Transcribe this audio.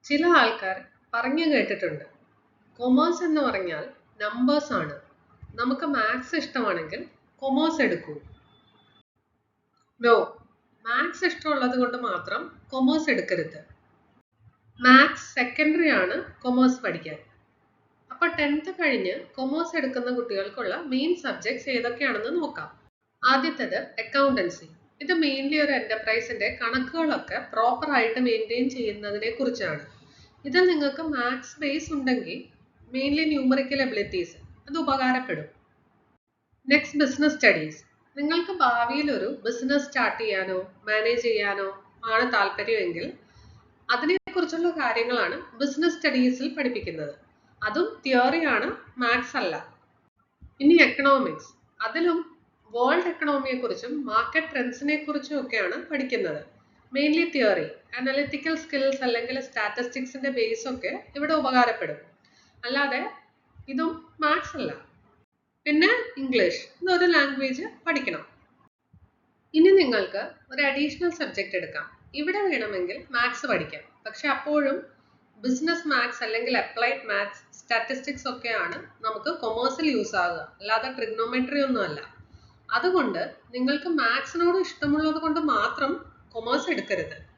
ചില ആൾക്കാർ പറഞ്ഞു കേട്ടിട്ടുണ്ട് കൊമേഴ്സ് എന്ന് പറഞ്ഞാൽ നമ്പേഴ്സ് ആണ്. നമുക്ക് മാത്സ് ഇഷ്ടമാണെങ്കിൽ കൊമേഴ്സ് എടുക്കൂ. നോ, മാത്സ് ഇഷ്ടമുള്ളത് കൊണ്ട് മാത്രം കൊമേഴ്സ് എടുക്കരുത്. മാത്സ് സെക്കൻഡറി ആണ് കൊമേഴ്സ് പഠിക്കാൻ. അപ്പൊ 10th കഴിഞ്ഞ് കൊമേഴ്സ് എടുക്കുന്ന കുട്ടികൾക്കുള്ള മെയിൻ സബ്ജക്ട്സ് ഏതൊക്കെയാണെന്ന് നോക്കാം. ആദ്യത്തേത് അക്കൗണ്ടൻസി. ഇത് മെയിൻലി ഒരു എന്റർപ്രൈസിന്റെ കണക്കുകളൊക്കെ പ്രോപ്പർ ആയിട്ട് മെയിൻറ്റെയിൻ ചെയ്യുന്നതിനെ കുറിച്ചാണ്. ഇതിൽ നിങ്ങൾക്ക് മാത്സ് ബേസ് ഉണ്ടെങ്കിൽ മെയിൻലി ന്യൂമറിക്കൽ എബിലിറ്റീസ് അത് ഉപകാരപ്പെടും. Next business studies. നിങ്ങൾക്ക് ഭാവിയിൽ ഒരു ബിസിനസ് സ്റ്റാർട്ട് ചെയ്യാനോ മാനേജ് ചെയ്യാനോ ആണ് താല്പര്യമെങ്കിൽ അതിനെക്കുറിച്ചുള്ള കാര്യങ്ങളാണ് ബിസിനസ് സ്റ്റഡീസിൽ പഠിപ്പിക്കുന്നത്. അതും തിയറിയാണ്, മാത്സ് അല്ല. ഇനി എക്കണോമിക്സ്. അതിലും വേൾഡ് എക്കണോമിയെ കുറിച്ചും മാർക്കറ്റ് ട്രെൻഡ്സിനെ കുറിച്ചും ഒക്കെയാണ് പഠിക്കുന്നത്. മെയിൻലി തിയറി, അനലിറ്റിക്കൽ സ്കിൽസ് അല്ലെങ്കിൽ സ്റ്റാറ്റിസ്റ്റിക്സിന്റെ ബേസ് ഒക്കെ ഇവിടെ ഉപകാരപ്പെടും. അല്ലാതെ ഇതും മാത്സ് അല്ല. പിന്നെ ഇംഗ്ലീഷ്, ഇതൊരു ലാംഗ്വേജ് പഠിക്കണം. ഇനി നിങ്ങൾക്ക് ഒരു അഡീഷണൽ സബ്ജക്റ്റ് എടുക്കാം. ഇവിടെ വേണമെങ്കിൽ മാത്സ് പഠിക്കാം. പക്ഷെ അപ്പോഴും ബിസിനസ് മാത്സ് അല്ലെങ്കിൽ അപ്ലൈഡ് മാത്സ്, സ്റ്റാറ്റിസ്റ്റിക്സ് ഒക്കെയാണ് നമുക്ക് കൊമേഴ്സിൽ യൂസ് ആകുക, അല്ലാതെ ട്രിഗ്നോമെട്രി ഒന്നും അല്ല. അതുകൊണ്ട് നിങ്ങൾക്ക് മാത്സിനോട് ഇഷ്ടമുള്ളത് കൊണ്ട് മാത്രം കൊമേഴ്സ് എടുക്കരുത്.